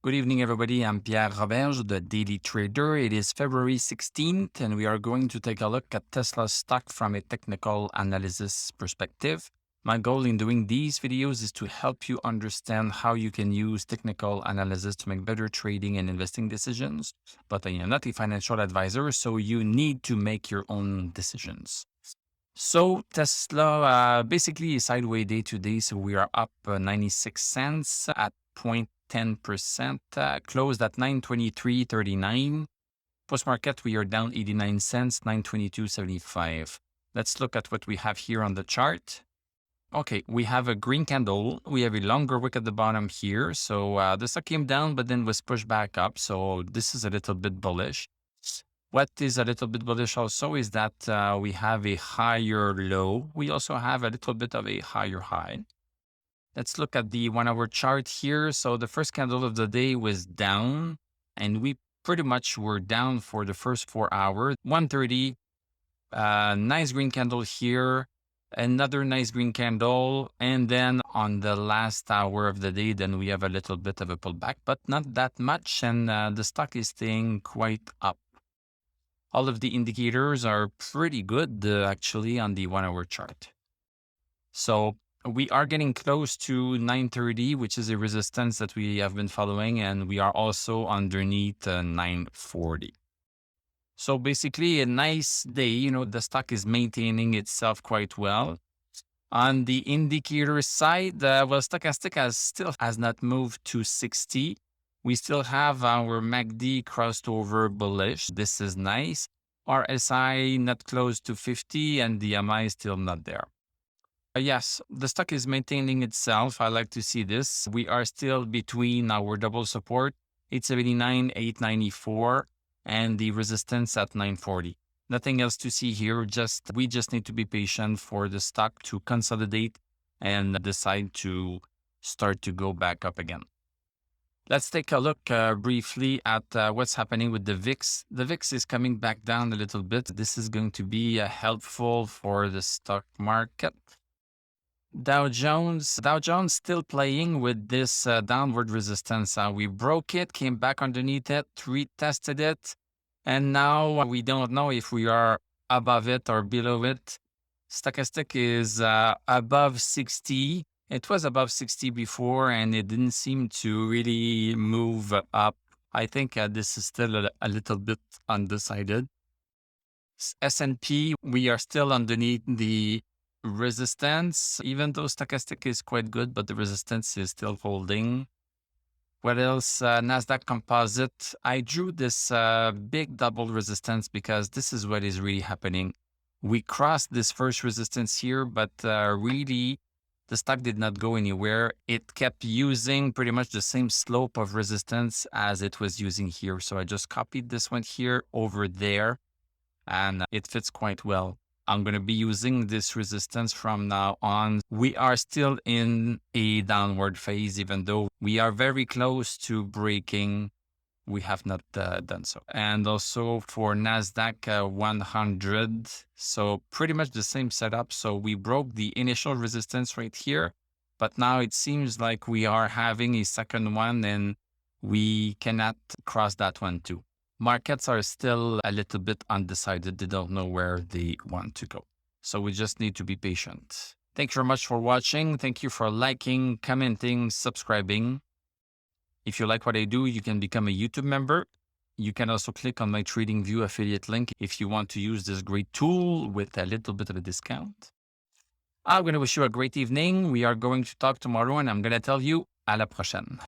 Good evening, everybody. I'm Pierre Roberge, the Daily Trader. It is February 16th, and we are going to take a look at Tesla stock from a technical analysis perspective. My goal in doing these videos is to help you understand how you can use technical analysis to make better trading and investing decisions. But I am not a financial advisor, so you need to make your own decisions. So Tesla, basically a sideways day today. So we are up 96 cents at 0.10%, closed at 923.39. Post market, we are down 89 cents, 922.75. Let's look at what we have here on the chart. Okay, we have a green candle. We have a longer wick at the bottom here. So the stock came down, but then was pushed back up. So this is a little bit bullish. What is a little bit bullish also is that we have a higher low. We also have a little bit of a higher high. Let's look at the 1 hour chart here. So the first candle of the day was down, and we pretty much were down for the first 4 hours. 1:30, nice green candle here, another nice green candle. And then on the last hour of the day, then we have a little bit of a pullback, but not that much. And the stock is staying quite up. All of the indicators are pretty good actually on the 1 hour chart. So we are getting close to 930, which is a resistance that we have been following, and we are also underneath 940. So basically a nice day, the stock is maintaining itself quite well. On the indicator side, stochastic still has not moved to 60. We still have our MACD crossed over bullish. This is nice. RSI not close to 50 and the MI is still not there. Yes, the stock is maintaining itself. I like to see this. We are still between our double support, 879, 894, and the resistance at 940. Nothing else to see here. We just need to be patient for the stock to consolidate and decide to start to go back up again. Let's take a look briefly at what's happening with the VIX. The VIX is coming back down a little bit. This is going to be helpful for the stock market. Dow Jones still playing with this downward resistance. We broke it, came back underneath it, retested it, and now we don't know if we are above it or below it. Stochastic is above 60. It was above 60 before, and it didn't seem to really move up. I think this is still a little bit undecided. S&P, we are still underneath the resistance, even though stochastic is quite good, but the resistance is still holding. What else? NASDAQ Composite. I drew this big double resistance because this is what is really happening. We crossed this first resistance here, but really the stock did not go anywhere. It kept using pretty much the same slope of resistance as it was using here. So I just copied this one here over there, and it fits quite well. I'm going to be using this resistance from now on. We are still in a downward phase, even though we are very close to breaking. We have not done so. And also for NASDAQ 100, so pretty much the same setup. So we broke the initial resistance right here, but now it seems like we are having a second one and we cannot cross that one too. Markets are still a little bit undecided. They don't know where they want to go. So we just need to be patient. Thank you very much for watching. Thank you for liking, commenting, subscribing. If you like what I do, you can become a YouTube member. You can also click on my TradingView affiliate link if you want to use this great tool with a little bit of a discount. I'm going to wish you a great evening. We are going to talk tomorrow, and I'm going to tell you à la prochaine.